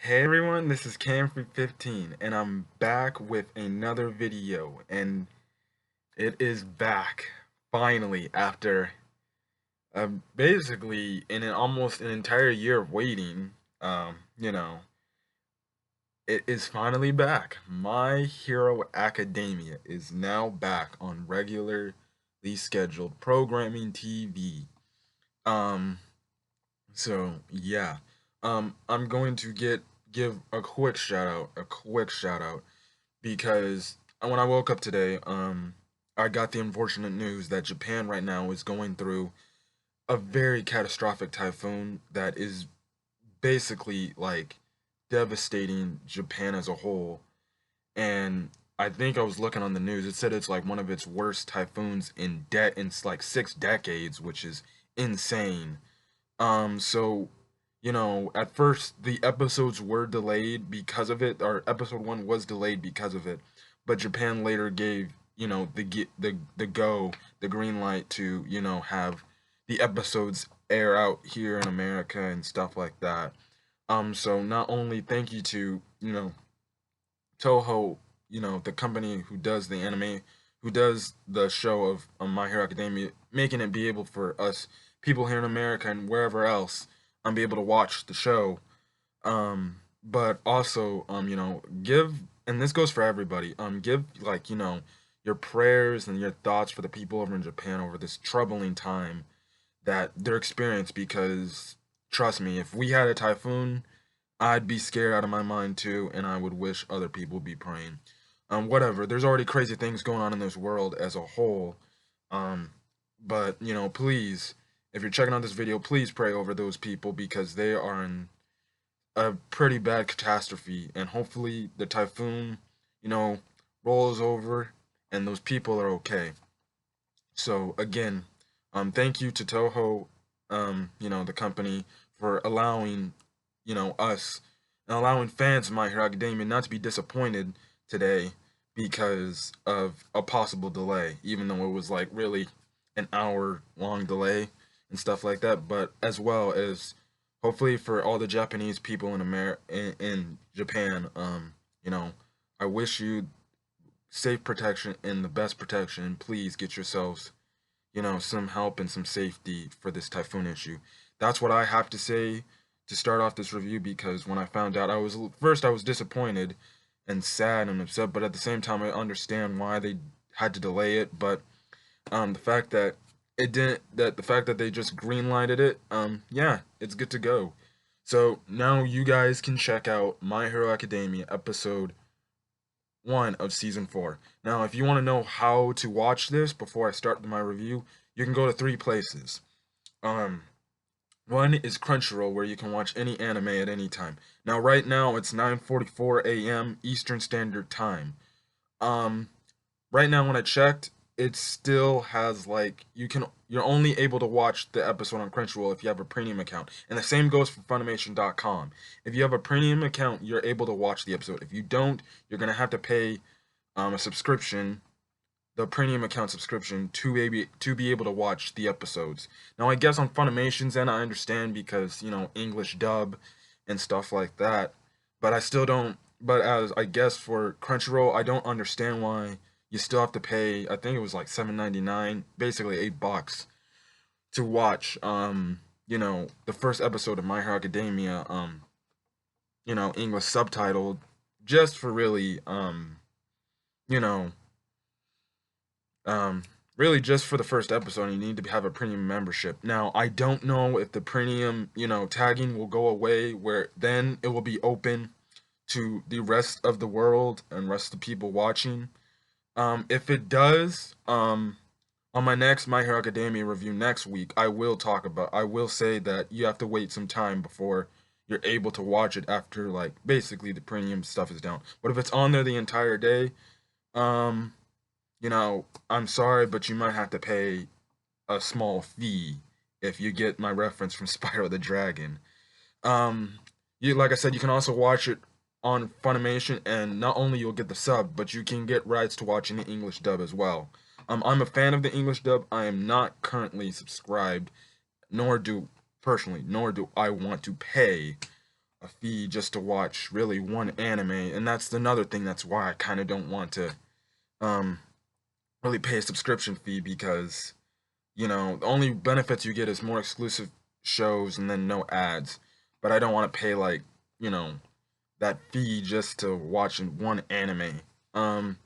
Hey everyone, this is Cam15 and I'm back with another video, and it is back finally after basically in almost an entire year of waiting. You know, it is finally back. My Hero Academia is now back on regularly scheduled programming TV. Um So yeah, I'm going to give a quick shout out, because when I woke up today, I got the unfortunate news that Japan right now is going through a very catastrophic typhoon that is basically like devastating Japan as a whole. And I think I was looking on the news; it said it's like one of its worst typhoons in like 6 decades, which is insane. So, at first the episodes were delayed because of it, or episode one was delayed because of it, but Japan later gave, the green light to, have the episodes air out here in America and stuff like that. So not only thank you to, Toho, the company who does the anime, who does the show of My Hero Academia, making it be able for us people here in America and wherever else, be able to watch the show. But also, give, and this goes for everybody, give, like, your prayers and your thoughts for the people over in Japan over this troubling time that they're experiencing, because trust me, if we had a typhoon, I'd be scared out of my mind too, and I would wish other people would be praying. Whatever. There's already crazy things going on in this world as a whole. Um, but please, if you're checking out this video, please pray over those people, because they are in a pretty bad catastrophe, and hopefully the typhoon, you know, rolls over and those people are okay. So again, thank you to Toho, the company, for allowing, us and allowing fans of My Hero Academia not to be disappointed today because of a possible delay, even though it was like really an hour long delay and stuff like that. But as well as hopefully for all the Japanese people in in Japan, I wish you safe protection and the best protection. Please get yourselves, some help and some safety for this typhoon issue. That's what I have to say to start off this review, because when I found out, I was disappointed and sad and upset, but at the same time I understand why they had to delay it. But the fact that the fact that they just greenlighted it, yeah, it's good to go. So now you guys can check out My Hero Academia episode 1 of season 4. Now, if you want to know how to watch this before I start my review, you can go to 3 places. Um, One is Crunchyroll, where you can watch any anime at any time. Now, right now it's 9:44 a.m. Eastern Standard Time. Um, right now when I checked, it still has like you're only able to watch the episode on Crunchyroll if you have a premium account. And the same goes for Funimation.com. If you have a premium account, you're able to watch the episode. If you don't, you're gonna have to pay a subscription, the premium account subscription, to be able to watch the episodes. Now I guess on Funimation's end I understand, because English dub and stuff like that. But I still don't. But as I guess for Crunchyroll, I don't understand why you still have to pay. I think it was like $7.99, basically $8, to watch the first episode of My Hero Academia, English subtitled, just for really you know um really just for the first episode. You need to have a premium membership. Now I don't know if the premium tagging will go away, where then it will be open to the rest of the world and rest of the people watching. If it does, on my next My Hero Academia review next week, I will say that you have to wait some time before you're able to watch it, after like basically the premium stuff is down. But if it's on there the entire day, um I'm sorry, but you might have to pay a small fee if you get my reference from Spyro the Dragon. Um, like I said, you can also watch it on Funimation, and not only you'll get the sub, but you can get rights to watching the English dub as well. I'm a fan of the English dub. I am not currently subscribed, nor do personally, nor do I want to pay a fee just to watch really one anime, and that's another thing. That's why I kind of don't want to um really pay a subscription fee, because the only benefits you get is more exclusive shows and then no ads. But I don't want to pay like you know that fee just to watch one anime. Um,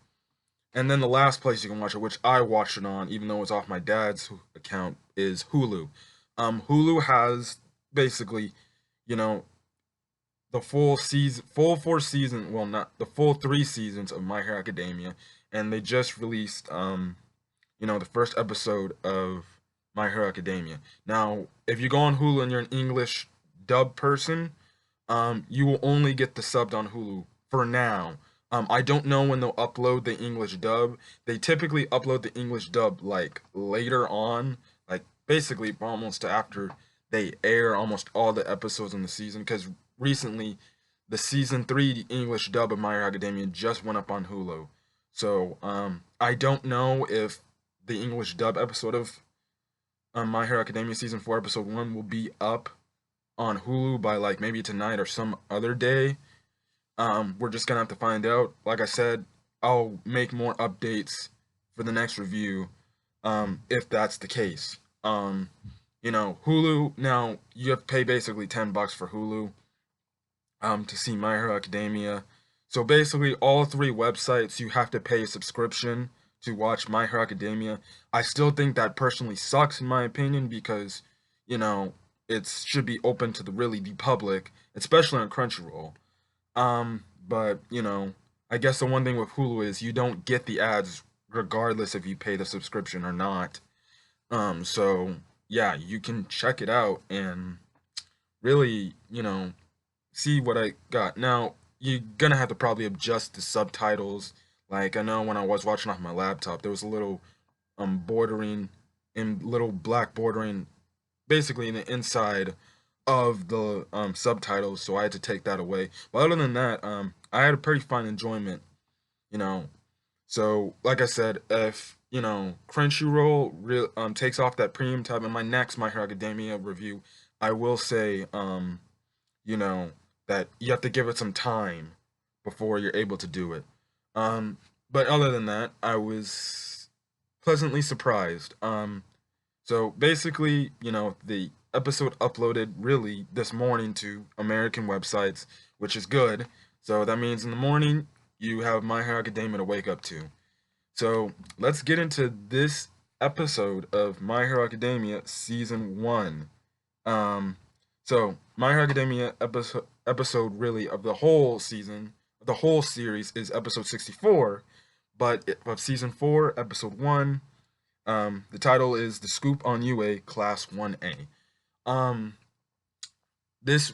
and then the last place you can watch it, which I watch it on, even though it's off my dad's account, is Hulu. Hulu has basically, you know, the full season, full 4 season, well, not the full 3 seasons of My Hero Academia, and they just released, the first episode of My Hero Academia. Now, if you go on Hulu and you're an English dub person, you will only get the subbed on Hulu for now. I don't know when they'll upload the English dub. They typically upload the English dub like later on, like basically almost after they air almost all the episodes in the season. Because recently, the season 3 English dub of My Hero Academia just went up on Hulu. So I don't know if the English dub episode of My Hero Academia season 4 episode 1 will be up on Hulu by like maybe tonight or some other day. We're just gonna have to find out. Like I said, I'll make more updates for the next review, if that's the case. Hulu, now you have to pay basically $10 for Hulu, to see My Hero Academia. So basically, all 3 websites you have to pay a subscription to watch My Hero Academia. I still think that personally sucks in my opinion, because, you know, it should be open to the public, especially on Crunchyroll. But I guess the one thing with Hulu is you don't get the ads regardless if you pay the subscription or not. So yeah, you can check it out and really, see what I got. Now, you're gonna have to probably adjust the subtitles. Like I know when I was watching off my laptop, there was a little bordering and little black bordering basically in the inside of the subtitles, so I had to take that away. But other than that, I had a pretty fun enjoyment, you know. So, like I said, if Crunchyroll takes off that premium tab in my next My Hero Academia review, I will say, you know, that you have to give it some time before you're able to do it. Um, but other than that, I was pleasantly surprised. So basically, the episode uploaded really this morning to American websites, which is good. So that means in the morning you have My Hero Academia to wake up to. So let's get into this episode of My Hero Academia season 1. Um, so My Hero Academia episode really of the whole season, the whole series is episode 64, but of season 4, episode 1. The title is The Scoop on UA Class 1A. Um, this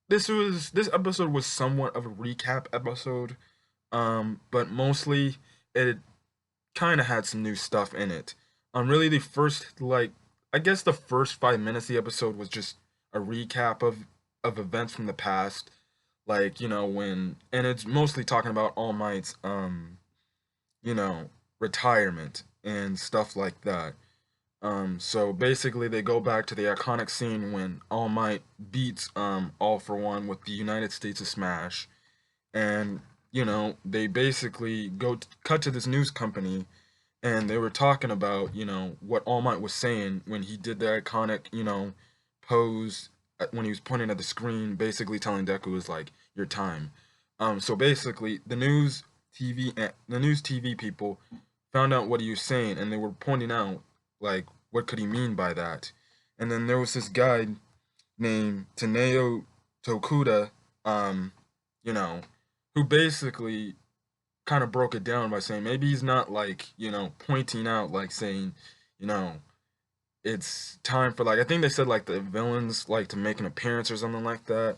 this episode was somewhat of a recap episode, but mostly it kind of had some new stuff in it. Really the first I guess the first 5 minutes of the episode was just a recap of events from the past, like when, and it's mostly talking about All Might's you know retirement and stuff like that. So basically, they go back to the iconic scene when All Might beats All For One with the United States of Smash, and they basically cut to this news company, and they were talking about what All Might was saying when he did the iconic pose, when he was pointing at the screen, basically telling Deku was like your time. So basically, the news TV people found out what he was saying, and they were pointing out like what could he mean by that. And then there was this guy named Taneo Tokuda, you know, who basically kind of broke it down by saying maybe he's not like pointing out like saying you know it's time for, like, I think they said like the villains like to make an appearance or something like that.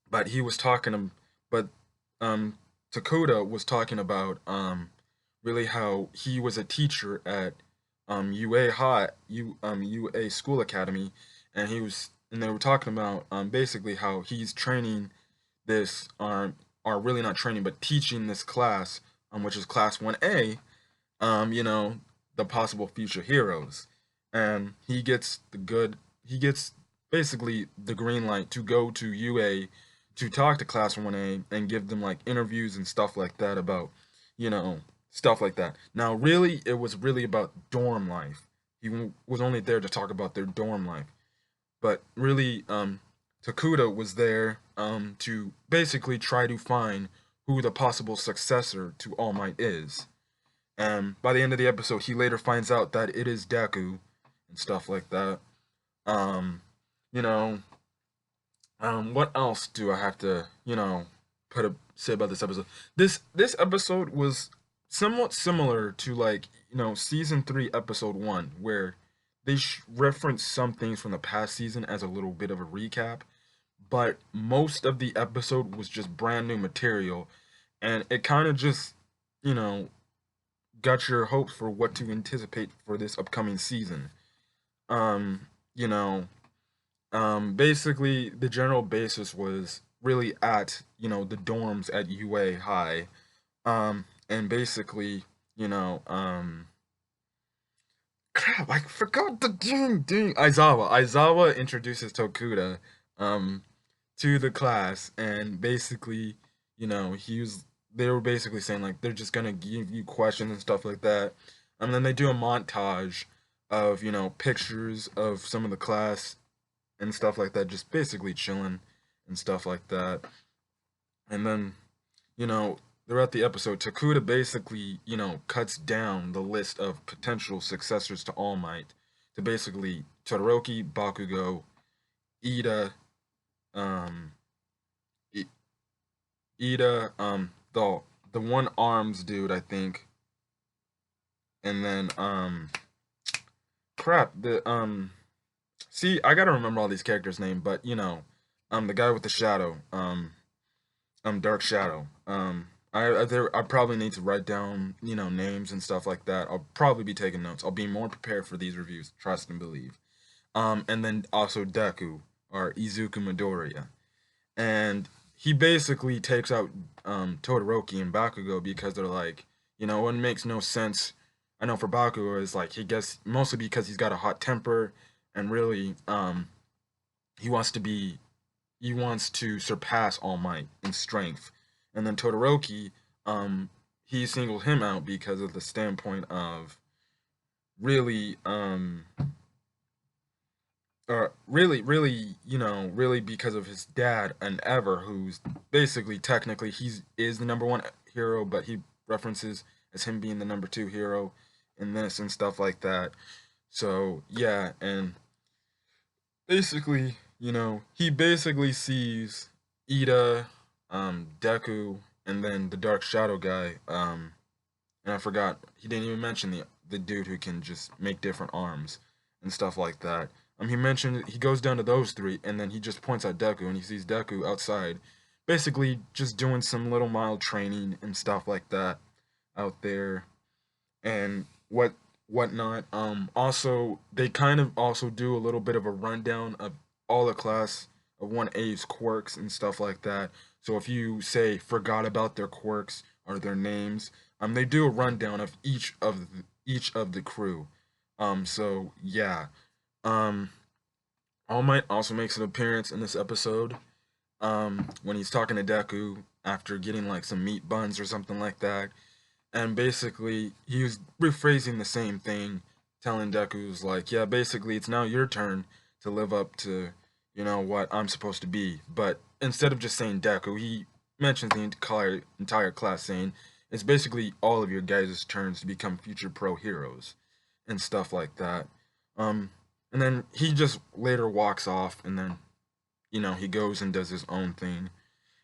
But he was talking to, but Takuda was talking about really how he was a teacher at UA School Academy, and they were talking about basically how he's training this are really not training but teaching this class, which is class 1A, the possible future heroes. And he gets basically the green light to go to UA to talk to Class 1A and give them like interviews and stuff like that about, you know, stuff like that. Now, really, it was really about dorm life. He was only there to talk about their dorm life, but really, Takuda was there to basically try to find who the possible successor to All Might is. And by the end of the episode, he later finds out that it is Deku and stuff like that. Um, you know, what else do I have to, say about this episode? This episode was somewhat similar to like, season 3, episode 1, where they referenced some things from the past season as a little bit of a recap, but most of the episode was just brand new material, and it kind of just, you know, got your hopes for what to anticipate for this upcoming season. Um, you know, Basically, the general basis was really at, the dorms at UA High. And basically, you know, crap, I forgot the dang Aizawa. Aizawa introduces Tokuda, um, to the class, and basically, they were basically saying like they're just gonna give you questions and stuff like that. And then they do a montage of, pictures of some of the class and stuff like that, just basically chilling and stuff like that. And then, you know, throughout the episode, Takuda basically, cuts down the list of potential successors to All Might to basically Todoroki, Bakugo, Ida, um, I- Ida, the one arms dude, I think, and then crap, see, I gotta remember all these characters' name, but the guy with the shadow, Dark Shadow. I probably need to write down, names and stuff like that. I'll probably be taking notes. I'll be more prepared for these reviews, trust and believe. And then also Deku, or Izuku Midoriya. And he basically takes out Todoroki and Bakugo because they're like, it makes no sense. I know for Bakugo is like he gets mostly because he's got a hot temper, and really he wants to be he wants to surpass All Might in strength. And then Todoroki, he singled him out because of the standpoint of really, really because of his dad and Ever, who's basically technically is the number one hero, but he references as him being the number two hero in this and stuff like that. So yeah, and basically, he basically sees Ida, Deku, and then the Dark Shadow guy. And I forgot he didn't even mention the dude who can just make different arms and stuff like that. He mentioned he goes down to those three, and then he just points at Deku, and he sees Deku outside, basically just doing some little mild training and stuff like that out there, and whatnot. Also, they kind of also do a little bit of a rundown of all the class of 1A's quirks and stuff like that. So if you say forgot about their quirks or their names, they do a rundown of each of the crew. So yeah. Um, All Might also makes an appearance in this episode. When he's talking to Deku after getting like some meat buns or something like that, and basically he was rephrasing the same thing, telling Deku's like, yeah, basically it's now your turn to live up to, what I'm supposed to be. But instead of just saying Deku, he mentions the entire class, saying it's basically all of your guys' turns to become future pro heroes and stuff like that. Um, and then he just later walks off, and then he goes and does his own thing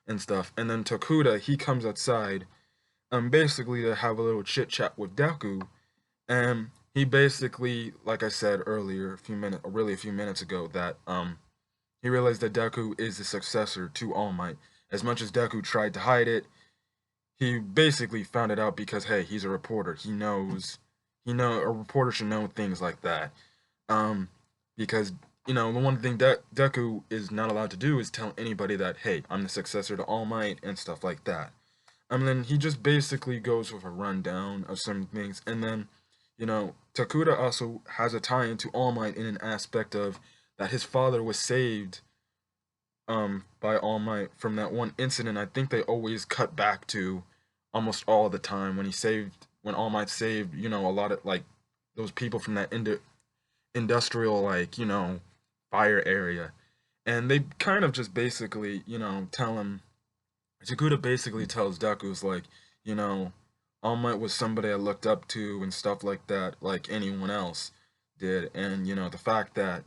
and stuff. And then Tokuda, he comes outside basically to have a little chit chat with Deku, and he basically, like I said earlier, a few minutes ago, that he realized that Deku is the successor to All Might. As much as Deku tried to hide it, he basically found it out because hey, he's a reporter. A reporter should know things like that. Um, because the one thing Deku is not allowed to do is tell anybody that hey, I'm the successor to All Might and stuff like that. And then he just basically goes with a rundown of some things. And then, Takuda also has a tie into All Might in an aspect of that his father was saved by All Might from that one incident. I think they always cut back to almost all the time when All Might saved, a lot of like those people from that industrial, like, fire area. And they kind of just basically, tell him, Jakuta basically tells Deku's like, you know, All Might was somebody I looked up to and stuff like that, like anyone else did. And, the fact that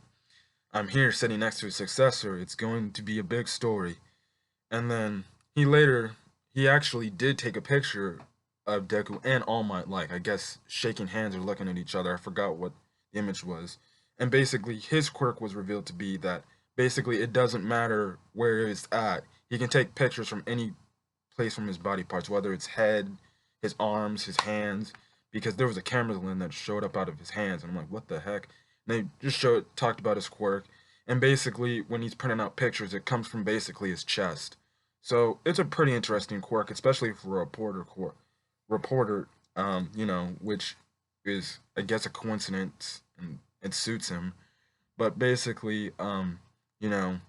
I'm here sitting next to his successor, it's going to be a big story. And then he actually did take a picture of Deku and All Might, like, I guess, shaking hands or looking at each other. I forgot what the image was. And basically, his quirk was revealed to be that basically it doesn't matter where it's at. He can take pictures from any place from his body parts, whether it's head, his arms, his hands, because there was a camera lens that showed up out of his hands. And I'm like, what the heck? And they just talked about his quirk. And basically, when he's printing out pictures, it comes from basically his chest. So it's a pretty interesting quirk, especially for a reporter, which is, I guess, a coincidence and it suits him. But basically, you know,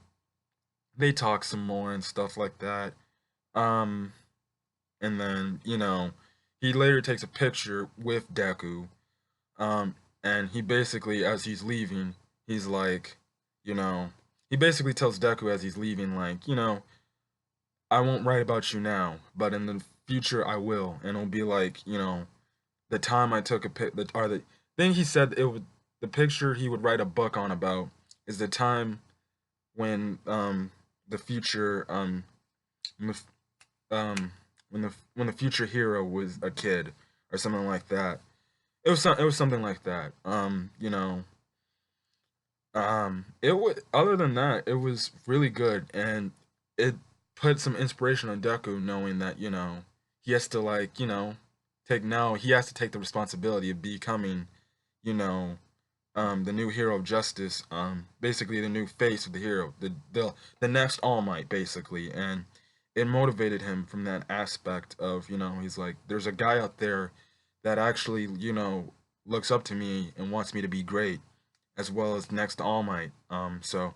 they talk some more and stuff like that. Um, and then, he later takes a picture with Deku. And he basically, as he's leaving, he's like, you know, he basically tells Deku as he's leaving, like, I won't write about you now, but in the future I will, and it'll be like, the time I took a pic, or the thing he said it would, the picture he would write a book on about is the time when the future mf- when the future hero was a kid or something like that. It was something like that. It would. Other than that, it was really good, and it put some inspiration on Deku, knowing that he has to like he has to take the responsibility of becoming, you know, the new hero of justice, basically the new face of the hero, the next All Might, basically, and it motivated him from that aspect of he's like, there's a guy out there that actually looks up to me and wants me to be great as well as next to All Might. So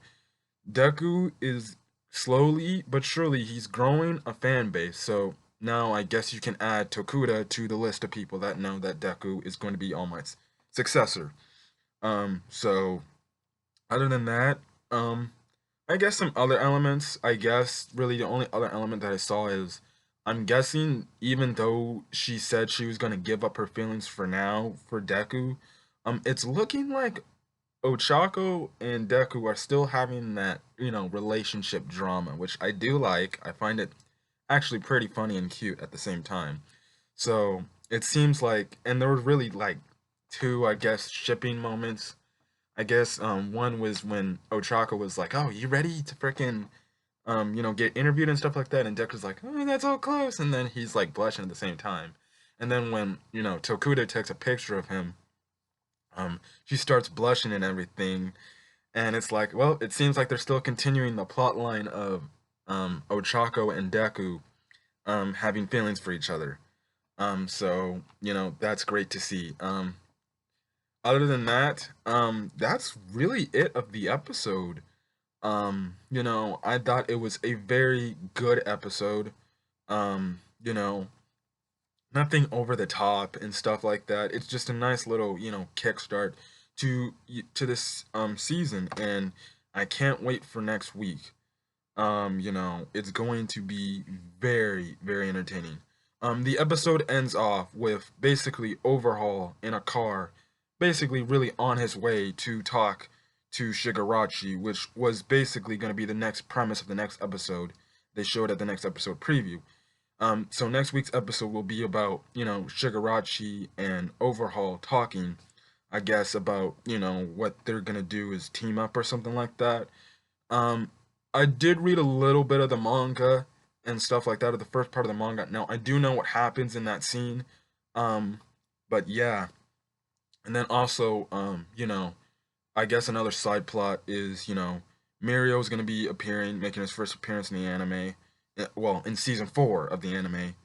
Deku is slowly but surely he's growing a fan base. So now I guess you can add Tokuda to the list of people that know that Deku is going to be All Might's successor. So other than that, um, I guess some other elements. I guess really the only other element that I saw is I'm guessing even though she said she was gonna give up her feelings for now for Deku, it's looking like Ochako and Deku are still having that, relationship drama, which I do like. I find it actually pretty funny and cute at the same time. So it seems like, and there were really like two, I guess, shipping moments. I guess one was when Ochako was like, "Oh, you ready to frickin' get interviewed and stuff like that?" And Deku's like, "Oh, that's all close," and then he's like blushing at the same time. And then when Tokuda takes a picture of him, she starts blushing and everything, and it's like, well, it seems like they're still continuing the plot line of Ochako and Deku having feelings for each other. So that's great to see. Other than that, that's really it of the episode. I thought it was a very good episode. Nothing over the top and stuff like that. It's just a nice little, kickstart to this season, and I can't wait for next week. It's going to be very, very entertaining. The episode ends off with basically Overhaul in a car, basically really on his way to talk to Shigaraki, which was basically going to be the next premise of the next episode. They showed at the next episode preview. So next week's episode will be about, Shigaraki and Overhaul talking, I guess, about, what they're gonna do is team up or something like that. Um, I did read a little bit of the manga and stuff like that, of the first part of the manga. Now, I do know what happens in that scene. Um, but yeah. And then also, I guess another side plot is, Mirio's gonna be appearing, making his first appearance in the anime. Well, in season 4 of the anime,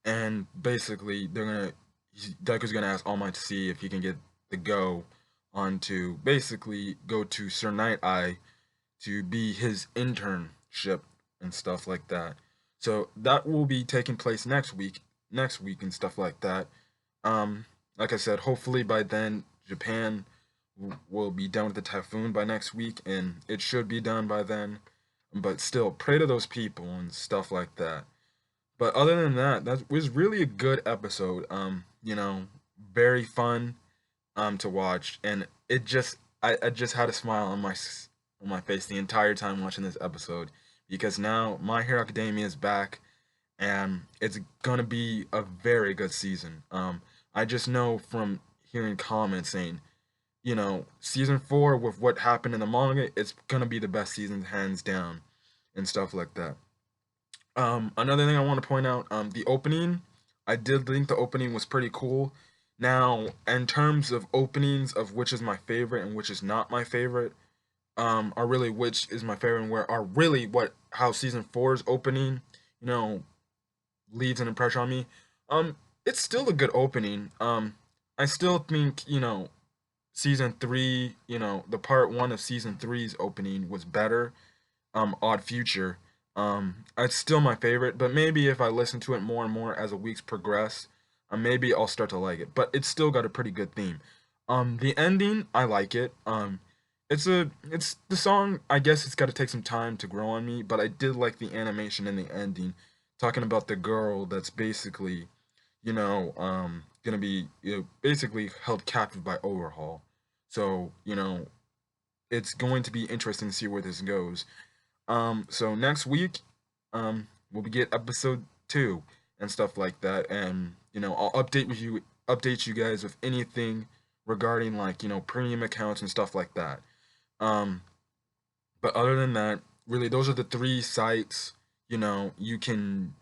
and basically Deku's gonna ask All Might to see if he can get the go on to basically go to Sir Night Eye to be his intern ship and stuff like that. So that will be taking place next week and stuff like that. Like I said, hopefully by then Japan will be done with the typhoon by next week, and it should be done by then. But still, pray to those people and stuff like that. But other than that, that was really a good episode. Very fun to watch, and I just had a smile on my face the entire time watching this episode because now My Hero Academia is back, and it's gonna be a very good season. I just know from hearing comments saying, season 4 with what happened in the manga, it's gonna be the best season hands down, and stuff like that. Another thing I want to point out, the opening, I did think the opening was pretty cool. Now, in terms of openings of which is my favorite and which is not my favorite, are really which is my favorite and where are really what how season 4's opening, you know, leaves an impression on me. It's still a good opening. I still think, season 3, the part 1 of season three's opening was better. Odd Future. It's still my favorite, but maybe if I listen to it more and more as the weeks progress, maybe I'll start to like it. But it's still got a pretty good theme. The ending, I like it. It's the song. I guess it's got to take some time to grow on me, but I did like the animation and the ending, talking about the girl that's basically, gonna be basically held captive by Overhaul. So it's going to be interesting to see where this goes. So next week, we'll be get episode 2 and stuff like that, and I'll update you guys with anything regarding like premium accounts and stuff like that. Um, but other than that, really, those are the 3 sites you can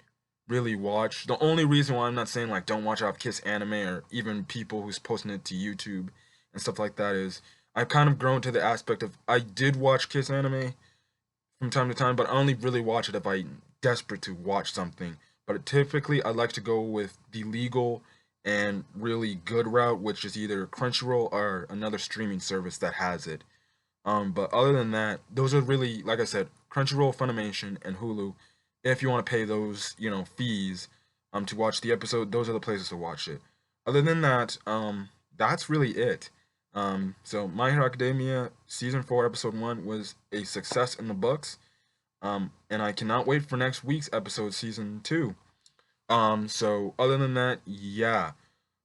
really watch. The only reason why I'm not saying like don't watch off Kiss Anime or even people who's posting it to YouTube and stuff like that is I've kind of grown to the aspect of I did watch Kiss Anime from time to time, but I only really watch it if I'm desperate to watch something. But typically, I like to go with the legal and really good route, which is either Crunchyroll or another streaming service that has it. But other than that, those are really, like I said, Crunchyroll, Funimation, and Hulu. If you want to pay those, fees, to watch the episode, those are the places to watch it. Other than that, that's really it. So My Hero Academia season 4 episode 1 was a success in the books. And I cannot wait for next week's episode season 2. So other than that, yeah.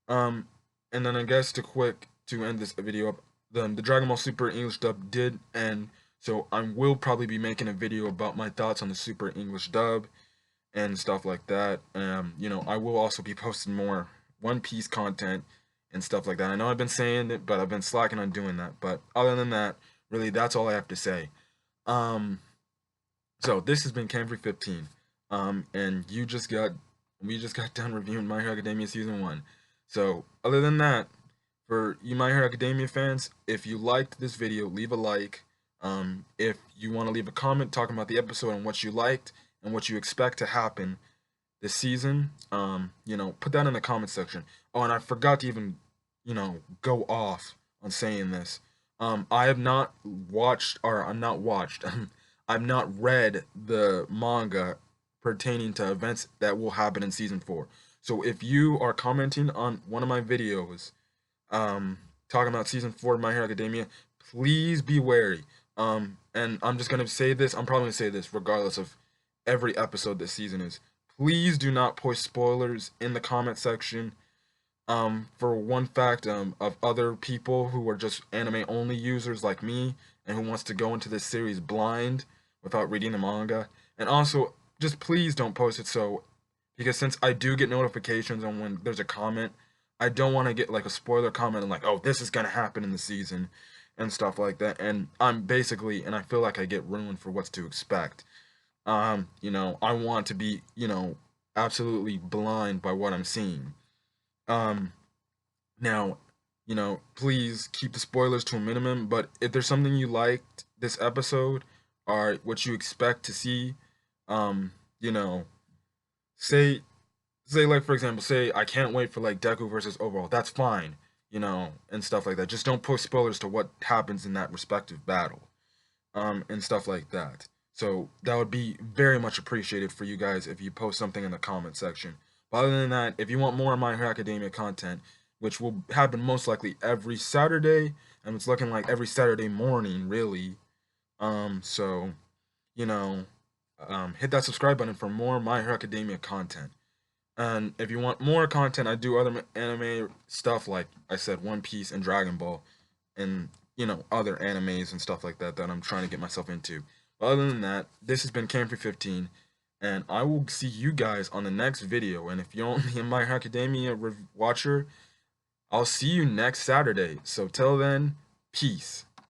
Um, and then I guess to end this video up, the Dragon Ball Super English dub did end. So I will probably be making a video about my thoughts on the Super English dub and stuff like that. I will also be posting more One Piece content and stuff like that. I know I've been saying it, but I've been slacking on doing that. But other than that, really, that's all I have to say. Um, so this has been Camfrey 15. And we just got done reviewing My Hero Academia season 1. So other than that, for you My Hero Academia fans, if you liked this video, leave a like. If you want to leave a comment talking about the episode and what you liked and what you expect to happen this season, put that in the comment section. Oh, and I forgot to even, go off on saying this. I have not watched, or I'm not watched. I've not read the manga pertaining to events that will happen in season 4. So if you are commenting on one of my videos, talking about season 4 of My Hero Academia, please be wary. And I'm just gonna say this. I'm probably gonna say this regardless of every episode this season is. Please do not post spoilers in the comment section. For one fact, of other people who are just anime only users like me and who wants to go into this series blind without reading the manga. And also, just please don't post it because since I do get notifications on when there's a comment, I don't want to get like a spoiler comment and like, oh, this is gonna happen in the season and stuff like that. And I feel like I get ruined for what's to expect. I want to be, absolutely blind by what I'm seeing. Um, Now, please keep the spoilers to a minimum, but if there's something you liked this episode or what you expect to see, um, you know, say like for example, say I can't wait for like Deku versus Overhaul. That's fine, and stuff like that. Just don't post spoilers to what happens in that respective battle. And stuff like that. So that would be very much appreciated for you guys if you post something in the comment section. But other than that, if you want more My Hero Academia content, which will happen most likely every Saturday, and it's looking like every Saturday morning, really. So you know, hit that subscribe button for more My Hero Academia content. And if you want more content, I do other anime stuff like I said, One Piece and Dragon Ball, and other animes and stuff like that that I'm trying to get myself into. But other than that, this has been Camfrey 15, and I will see you guys on the next video. And if you're only a My Hero Academia watcher, I'll see you next Saturday. So till then, peace.